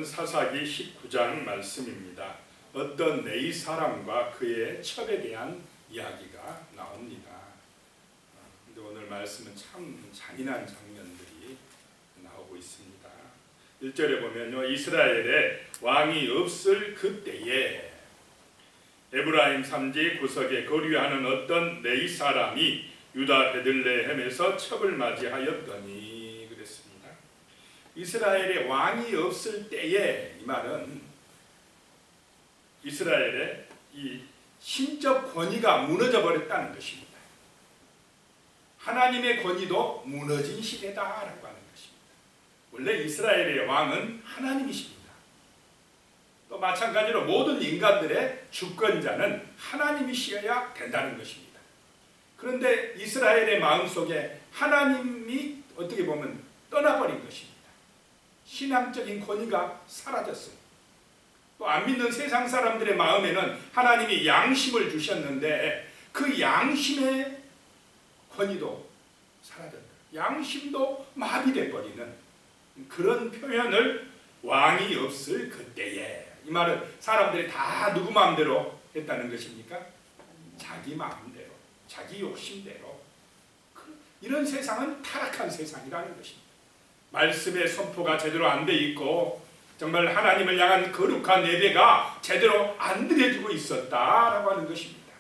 사사기 19장 말씀입니다. 어떤 네이 사람과 그의 첩에 대한 이야기가 나옵니다. 근데 오늘 말씀은 참 잔인한 장면들이 나오고 있습니다. 1절에 보면요, 이스라엘에 왕이 없을 그때에 에브라임 산지 구석에 거류하는 어떤 네이 사람이 유다 베들레헴에서 첩을 맞이하였더니 그랬습니다. 이스라엘에 왕이 없을 때에, 이 말은 이스라엘의 이 신적 권위가 무너져 버렸다는 것입니다. 하나님의 권위도 무너진 시대다라고 하는 것입니다. 원래 이스라엘의 왕은 하나님이십니다. 또 마찬가지로 모든 인간들의 주권자는 하나님이셔야 된다는 것입니다. 그런데 이스라엘의 마음속에 하나님이 어떻게 보면 떠나버린 것입니다. 신앙적인 권위가 사라졌어요. 또 안 믿는 세상 사람들의 마음에는 하나님이 양심을 주셨는데 그 양심의 권위도 사라졌다. 양심도 마비돼 버리는 그런 표현을 왕이 없을 그때에, 이 말은 사람들이 다 누구 마음대로 했다는 것입니까? 자기 마음대로, 자기 욕심대로. 이런 세상은 타락한 세상이라는 것입니다. 말씀의 선포가 제대로 안 돼 있고 정말 하나님을 향한 거룩한 예배가 제대로 안 드려지고 있었다라고 하는 것입니다.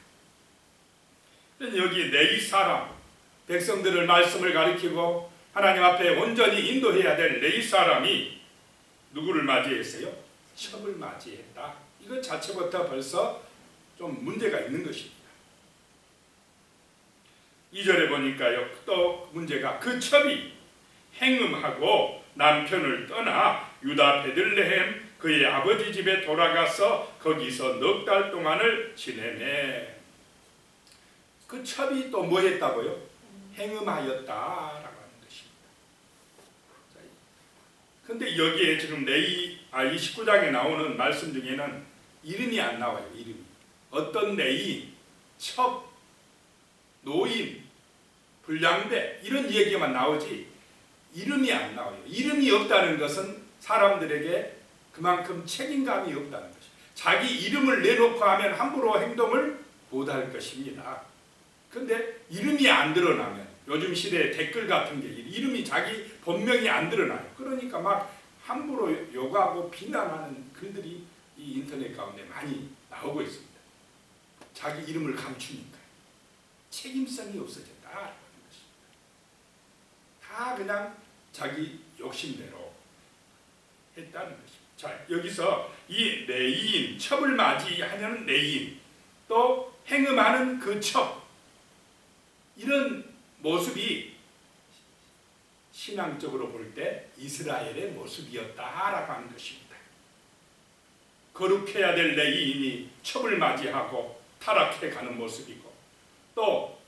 여기 네이 사람, 백성들을 말씀을 가리키고 하나님 앞에 온전히 인도해야 될 네이 사람이 누구를 맞이했어요? 첩을 맞이했다. 이것 자체부터 벌써 좀 문제가 있는 것입니다. 2절에 보니까요, 또 문제가 그 첩이 행음하고 남편을 떠나 유다 베들레헴 그의 아버지 집에 돌아가서 거기서 넉 달 동안을 지내매. 그 첩이 또 뭐 했다고요? 행음하였다라고 하는 것입니다. 그런데 여기에 지금 이 19장에 나오는 말씀 중에는 이름이 안 나와요. 이름이. 어떤 네이, 첩, 노인, 불량배 이런 얘기만 나오지 이름이 안 나와요. 이름이 없다는 것은 사람들에게 그만큼 책임감이 없다는 것입니다. 자기 이름을 내놓고 하면 함부로 행동을 못할 것입니다. 그런데 이름이 안 드러나면, 요즘 시대에 댓글 같은 게 이름이 자기 본명이 안 드러나요. 그러니까 막 함부로 욕하고 비난하는 글들이 이 인터넷 가운데 많이 나오고 있습니다. 자기 이름을 감추니까 책임성이 없어졌다라는 것입니다. 다 그냥 자기 욕심대로 했다는 것입니다. 자, 여기서 이 네인, 첩을 맞이하는 네인, 또 행음하는 그 첩, 이런 모습이 신앙적으로 볼 때 이스라엘의 모습이었다라고 하는 것입니다. 거룩해야 될 네인이 첩을 맞이하고 타락해가는 모습이고, 또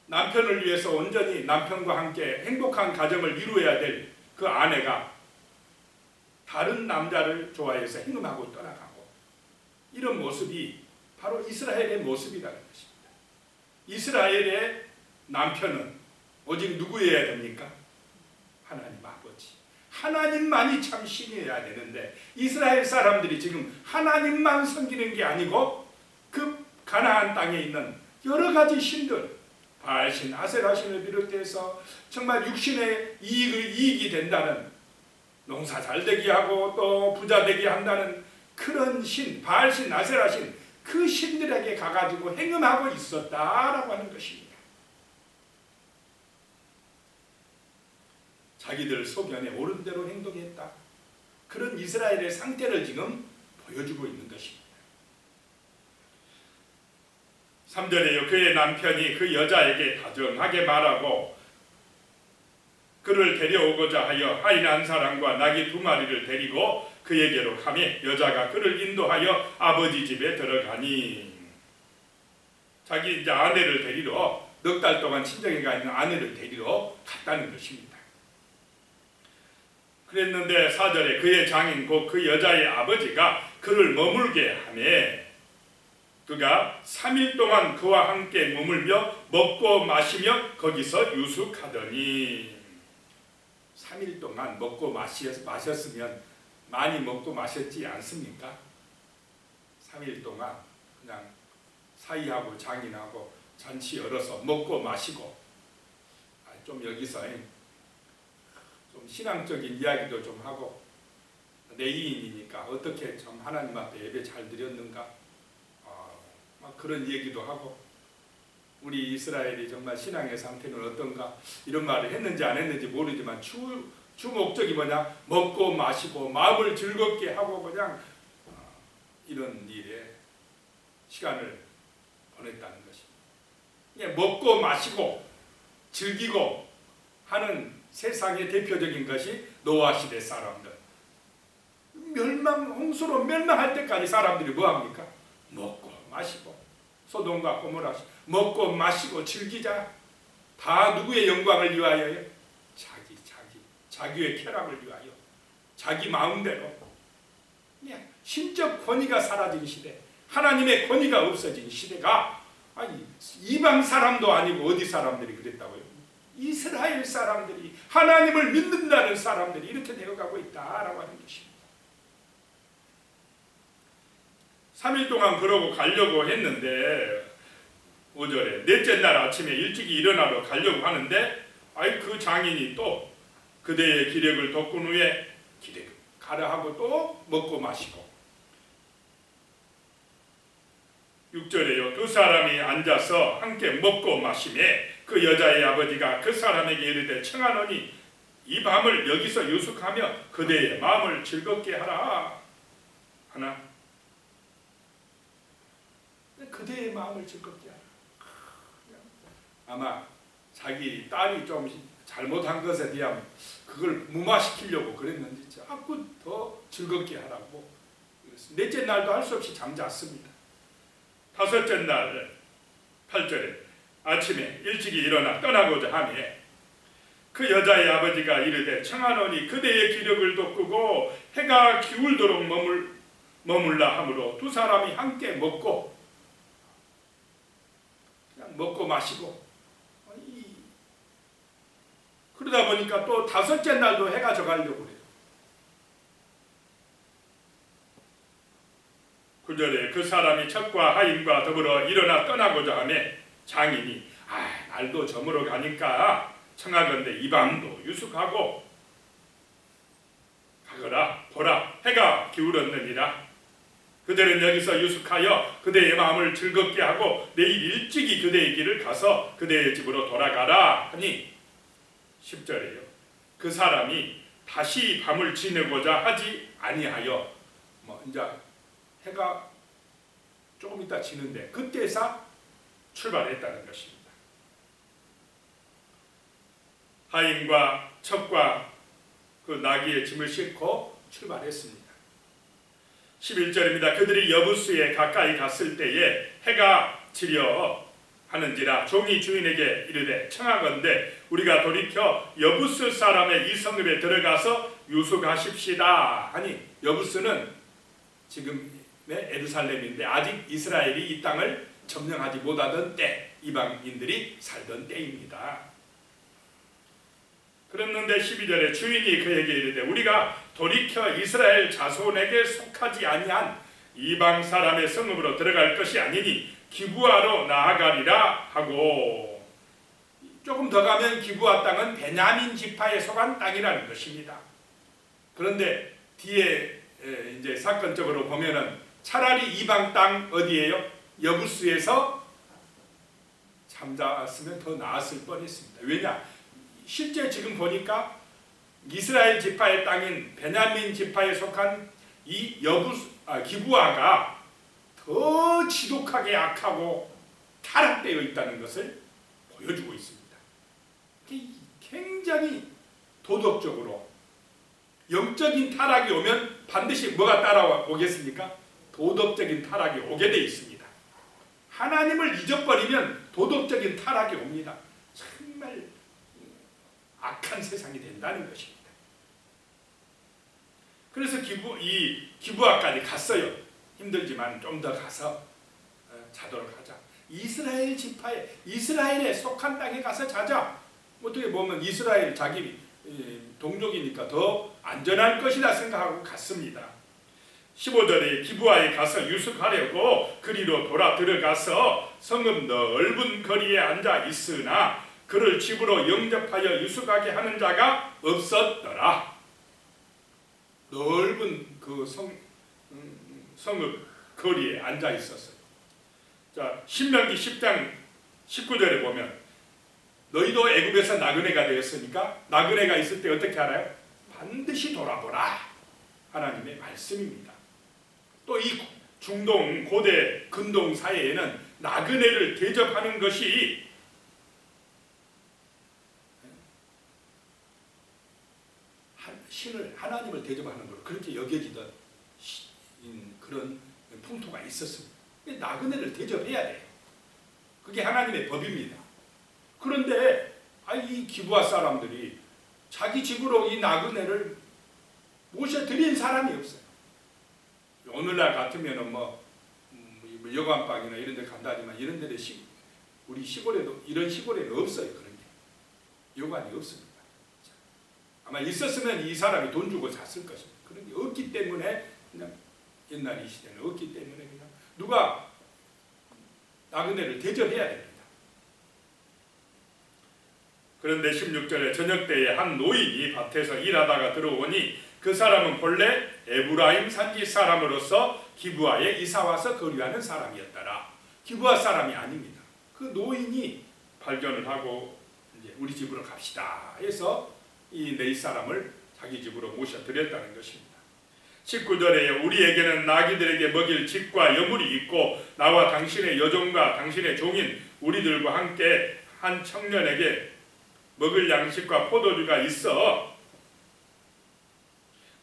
남편을 위해서 온전히 남편과 함께 행복한 가정을 이루어야 될 그 아내가 다른 남자를 좋아해서 행음하고 떠나가고, 이런 모습이 바로 이스라엘의 모습이라는 것입니다. 이스라엘의 남편은 오직 누구여야 됩니까? 하나님 아버지. 하나님만이 참 신이어야 되는데 이스라엘 사람들이 지금 하나님만 섬기는 게 아니고 그 가나안 땅에 있는 여러 가지 신들, 바알신, 아세라신을 비롯해서 정말 육신의 이익이 된다는, 농사 잘 되게 하고 또 부자 되게 한다는 그런 신, 바알신, 아세라신, 그 신들에게 가가지고 행음하고 있었다라고 하는 것입니다. 자기들 소견에 옳은 대로 행동했다. 그런 이스라엘의 상태를 지금 보여주고 있는 것입니다. 3절에요. 그의 남편이 그 여자에게 다정하게 말하고 그를 데려오고자 하여 하인 한 사람과 나귀 2마리를 데리고 그에게로 가매 여자가 그를 인도하여 아버지 집에 들어가니, 자기 이제 아내를 데리러, 넉 달 동안 친정에 가 있는 아내를 데리러 갔다는 것입니다. 그랬는데 4절에 그의 장인 곧 그 여자의 아버지가 그를 머물게 하매 그가 3일 동안 그와 함께 머물며 먹고 마시며 거기서 유숙하더니, 3일 동안 먹고 마셨으면 많이 먹고 마셨지 않습니까? 3일 동안 그냥 사이하고 장인하고 잔치 열어서 먹고 마시고, 좀 여기서 좀 신앙적인 이야기도 좀 하고, 레위인이니까 어떻게 좀 하나님 앞에 예배 잘 드렸는가, 막 그런 얘기도 하고, 우리 이스라엘이 정말 신앙의 상태는 어떤가, 이런 말을 했는지 안 했는지 모르지만 주 목적이 뭐냐, 먹고 마시고 마음을 즐겁게 하고 그냥 이런 일에 시간을 보냈다는 것입니다. 그냥 먹고 마시고 즐기고 하는 세상의 대표적인 것이 노아 시대 사람들. 홍수로 멸망할 때까지 사람들이 뭐합니까? 먹고 마시고, 소돔과 고모라 먹고 마시고 즐기자. 다 누구의 영광을 위하여요? 자기의 쾌락을 위하여, 자기 마음대로. 그냥 신적 권위가 사라진 시대, 하나님의 권위가 없어진 시대가, 이방 사람도 아니고 어디 사람들이 그랬다고요? 이스라엘 사람들이, 하나님을 믿는다는 사람들이 이렇게 되어가고 있다라고 하는 것입니다. 3일 동안 그러고 가려고 했는데 5절에 넷째 날 아침에 일찍이 일어나러 가려고 하는데 그 장인이 또 그대의 기력을 돋군 후에 가라 하고 또 먹고 마시고. 6절에요. 두 사람이 앉아서 함께 먹고 마시매 그 여자의 아버지가 그 사람에게 이르되 청하노니 이 밤을 여기서 유숙하며 그대의 마음을 즐겁게 하라 하나. 그대의 마음을 즐겁게 하라. 아마 자기 딸이 좀 잘못한 것에 대한 그걸 무마시키려고 그랬는지 자꾸 더 즐겁게 하라고. 넷째 날도 할 수 없이 잠잤습니다. 다섯째 날 8절에 아침에 일찍이 일어나 떠나고자 하며 그 여자의 아버지가 이르되 청하노니 그대의 기력을 돋구고 해가 기울도록 머물라 하므로 두 사람이 함께 먹고 그냥 먹고 마시고. 그러다 보니까 또 다섯째 날도 해가 져가려고 그래요. 9절에 그 사람이 첩과 하인과 더불어 일어나 떠나고자 하며 장인이 날도 저물어 가니까 청하건대 이 밤도 유숙하고 가거라. 보라, 해가 기울었느니라. 그들은 여기서 유숙하여 그대의 마음을 즐겁게 하고 내일 일찍이 그대의 길을 가서 그대의 집으로 돌아가라 하니. 10절에요. 그 사람이 다시 밤을 지내고자 하지 아니하여 이제 해가 조금 있다 지는데 그때서 출발했다는 것입니다. 하인과 첩과 그 나귀의 짐을 싣고 출발했습니다. 11절입니다. 그들이 여부스에 가까이 갔을 때에 해가 지려 하는지라 종이 주인에게 이르되 청하건대 우리가 돌이켜 여부스 사람의 이 성읍에 들어가서 유숙하십시다 하니. 여부스는 지금의 예루살렘인데 아직 이스라엘이 이 땅을 점령하지 못하던 때, 이방인들이 살던 때입니다. 그랬는데 12절에 주인이 그에게 이르되 우리가 돌이켜 이스라엘 자손에게 속하지 아니한 이방 사람의 성읍으로 들어갈 것이 아니니 기브아로 나아가리라 하고. 조금 더 가면 기브아 땅은 베냐민 지파에 속한 땅이라는 것입니다. 그런데 뒤에 이제 사건적으로 보면은 차라리 이방 땅 어디예요? 여부스에서 잠자았으면 더 나았을 뻔했습니다. 왜냐? 실제 지금 보니까 이스라엘 지파의 땅인 베냐민 지파에 속한 이 기브아가 더 지독하게 악하고 타락되어 있다는 것을 보여주고 있습니다. 굉장히 도덕적으로 영적인 타락이 오면 반드시 뭐가 따라오겠습니까? 도덕적인 타락이 오게 되어 있습니다. 하나님을 잊어버리면 도덕적인 타락이 옵니다. 정말 악한 세상이 된다는 것입니다. 그래서 기브아까지 갔어요. 힘들지만 좀 더 가서 자도록 하자. 이스라엘 지파에, 이스라엘에 속한 땅에 가서 자자. 어떻게 보면 이스라엘 자기 동족이니까 더 안전할 것이다 생각하고 갔습니다. 15절에 기브아에 가서 유숙하려고 그리로 돌아 들어가서 성읍 넓은 거리에 앉아 있으나 그를 집으로 영접하여 유숙하게 하는 자가 없었더라. 넓은 그 성읍 거리에 앉아 있었어요. 자, 신명기 10장 19절에 보면 너희도 애굽에서 나그네가 되었으니까 나그네가 있을 때 어떻게 알아요? 반드시 돌아보라. 하나님의 말씀입니다. 또 이 중동 고대 근동 사회에는 나그네를 대접하는 것이 신을 하나님을 대접하는 걸 그렇게 여겨지던 그런 풍토가 있었습니다. 나그네를 대접해야 돼요. 그게 하나님의 법입니다. 그런데 이 기브아 사람들이 자기 집으로 이 나그네를 모셔드린 사람이 없어요. 오늘날 같으면은 여관방이나 이런 데 간다지만 이런 데는 우리 시골에도 이런 시골에는 없어요. 그런 게 여관이 없습니다. 아마 있었으면 이 사람이 돈 주고 잤을 것입니다. 그런 게 없기 때문에 그냥 옛날 이 시대는 없기 때문에 그냥 누가 나그네를 대접해야 됩니다. 그런데 16절에 저녁 때에 한 노인이 밭에서 일하다가 들어오니 그 사람은 본래 에브라임 산지 사람으로서 기브아에 이사와서 거류하는 사람이었더라. 기브아 사람이 아닙니다. 그 노인이 발견을 하고 이제 우리 집으로 갑시다 해서 이 네 사람을 자기 집으로 모셔드렸다는 것입니다. 19절에 우리에게는 나귀들에게 먹일 집과 여물이 있고 나와 당신의 여종과 당신의 종인 우리들과 함께 한 청년에게 먹을 양식과 포도주가 있어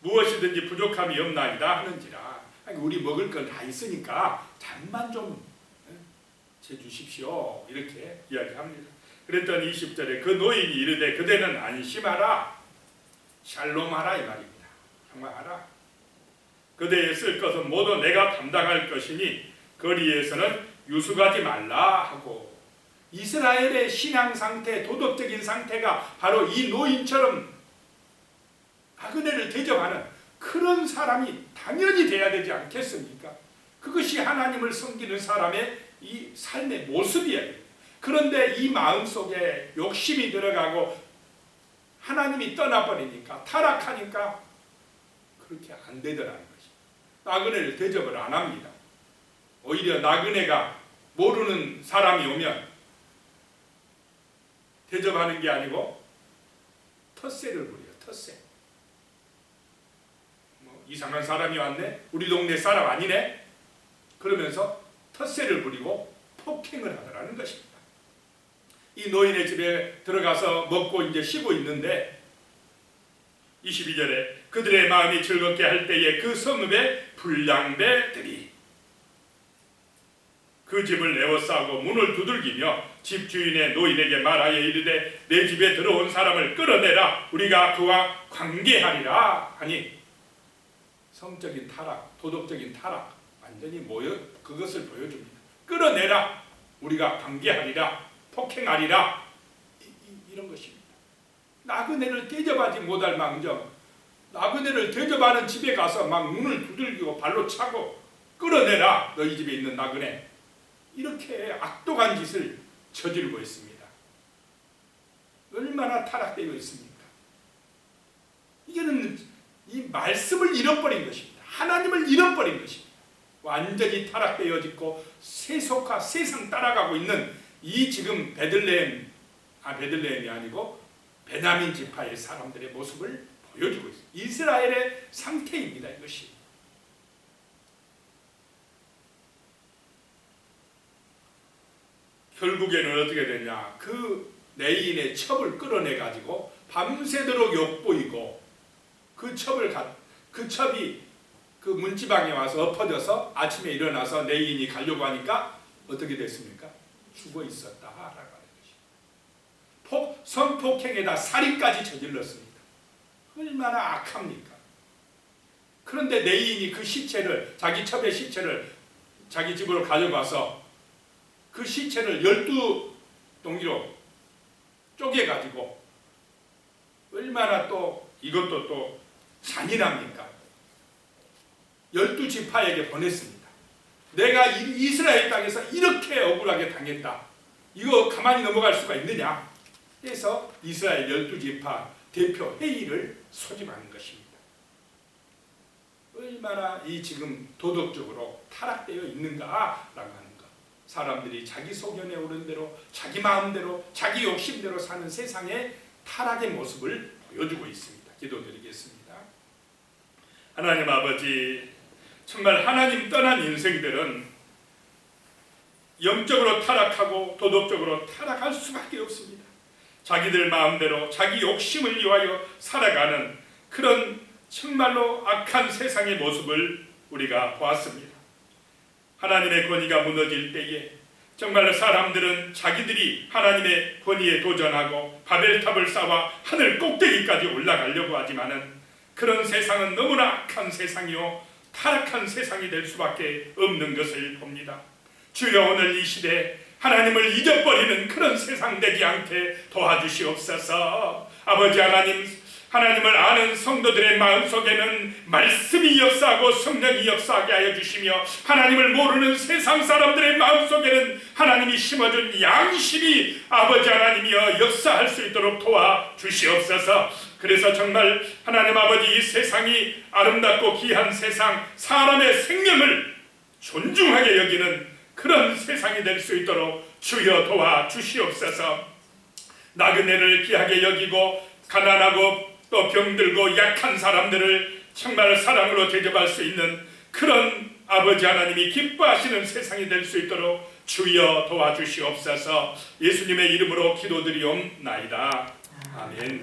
무엇이든지 부족함이 없나이다 하는지라. 우리 먹을 건 다 있으니까 잠만 좀 재주십시오 이렇게 이야기합니다. 그랬더니 20절에 그 노인이 이르되 그대는 안심하라 샬롬하라 이 말입니다. 평화하라. 그대의 쓸 것은 모두 내가 담당할 것이니 거리에서는 유숙하지 말라 하고. 이스라엘의 신앙 상태, 도덕적인 상태가 바로 이 노인처럼 나그네를 대접하는 그런 사람이 당연히 돼야 되지 않겠습니까? 그것이 하나님을 섬기는 사람의 이 삶의 모습이에요. 그런데 이 마음속에 욕심이 들어가고 하나님이 떠나버리니까 타락하니까 그렇게 안 되더라는 것이. 나그네를 대접을 안 합니다. 오히려 나그네가 모르는 사람이 오면 대접하는 게 아니고 텃세를 부려요. 텃세. 이상한 사람이 왔네? 우리 동네 사람 아니네? 그러면서 텃세를 부리고 폭행을 하더라는 것입니다. 이 노인의 집에 들어가서 먹고 이제 쉬고 있는데 22절에 그들의 마음이 즐겁게 할 때에 그 성읍의 불량배들이 그 집을 에워싸고 문을 두들기며 집주인의 노인에게 말하여 이르되 내 집에 들어온 사람을 끌어내라 우리가 그와 관계하리라 하니 성적인 타락, 도덕적인 타락 완전히 그것을 보여줍니다. 끌어내라 우리가 관계하리라 폭행하리라 이런 것입니다. 나그네를 대접하지 못할 망정 나그네를 대접하는 집에 가서 막 문을 두들기고 발로 차고 끌어내라 너희 집에 있는 나그네 이렇게 악독한 짓을 저지르고 있습니다. 얼마나 타락되어 있습니까? 이게는 이 말씀을 잃어버린 것입니다. 하나님을 잃어버린 것입니다. 완전히 타락되어지고 세속화 세상 따라가고 있는 이 지금 베들레헴이 아니고 베냐민 지파의 사람들의 모습을 보여주고 있습니다. 이스라엘의 상태입니다. 이것이. 결국에는 어떻게 됐냐? 그 내인의 첩을 끌어내 가지고 밤새도록 욕보이고 그 첩이 그 문지방에 와서 엎어져서 아침에 일어나서 내인이 가려고 하니까 어떻게 됐습니까? 죽어 있었다라고 하는 것이. 성폭행에다 살인까지 저질렀습니다. 얼마나 악합니까? 그런데 내인이 그 시체를 자기 첩의 시체를 자기 집으로 가져가서 그 시체를 12동이로 쪼개가지고 얼마나 또 이것도 또 잔인합니까? 12지파에게 보냈습니다. 내가 이스라엘 땅에서 이렇게 억울하게 당했다. 이거 가만히 넘어갈 수가 있느냐? 그래서 이스라엘 12지파 대표 회의를 소집하는 것입니다. 얼마나 이 지금 도덕적으로 타락되어 있는가라고 하는 것. 사람들이 자기 소견에 오른 대로, 자기 마음대로, 자기 욕심대로 사는 세상의 타락의 모습을 보여주고 있습니다. 기도드리겠습니다. 하나님 아버지, 정말 하나님 떠난 인생들은 영적으로 타락하고 도덕적으로 타락할 수밖에 없습니다. 자기들 마음대로 자기 욕심을 위하여 살아가는 그런 정말로 악한 세상의 모습을 우리가 보았습니다. 하나님의 권위가 무너질 때에 정말로 사람들은 자기들이 하나님의 권위에 도전하고 바벨탑을 쌓아 하늘 꼭대기까지 올라가려고 하지만은 그런 세상은 너무나 악한 세상이요 타락한 세상이 될 수밖에 없는 것을 봅니다. 주여, 오늘 이 시대 하나님을 잊어버리는 그런 세상 되지 않게 도와주시옵소서. 아버지 하나님, 하나님을 아는 성도들의 마음속에는 말씀이 역사하고 성령이 역사하게 하여 주시며, 하나님을 모르는 세상 사람들의 마음속에는 하나님이 심어준 양심이 아버지 하나님이여 역사할 수 있도록 도와주시옵소서. 그래서 정말 하나님 아버지, 이 세상이 아름답고 귀한 세상, 사람의 생명을 존중하게 여기는 그런 세상이 될 수 있도록 주여 도와주시옵소서. 나그네를 귀하게 여기고 가난하고 또 병들고 약한 사람들을 정말 사랑으로 대접할 수 있는 그런 아버지 하나님이 기뻐하시는 세상이 될 수 있도록 주여 도와주시옵소서. 예수님의 이름으로 기도드리옵나이다. 아멘.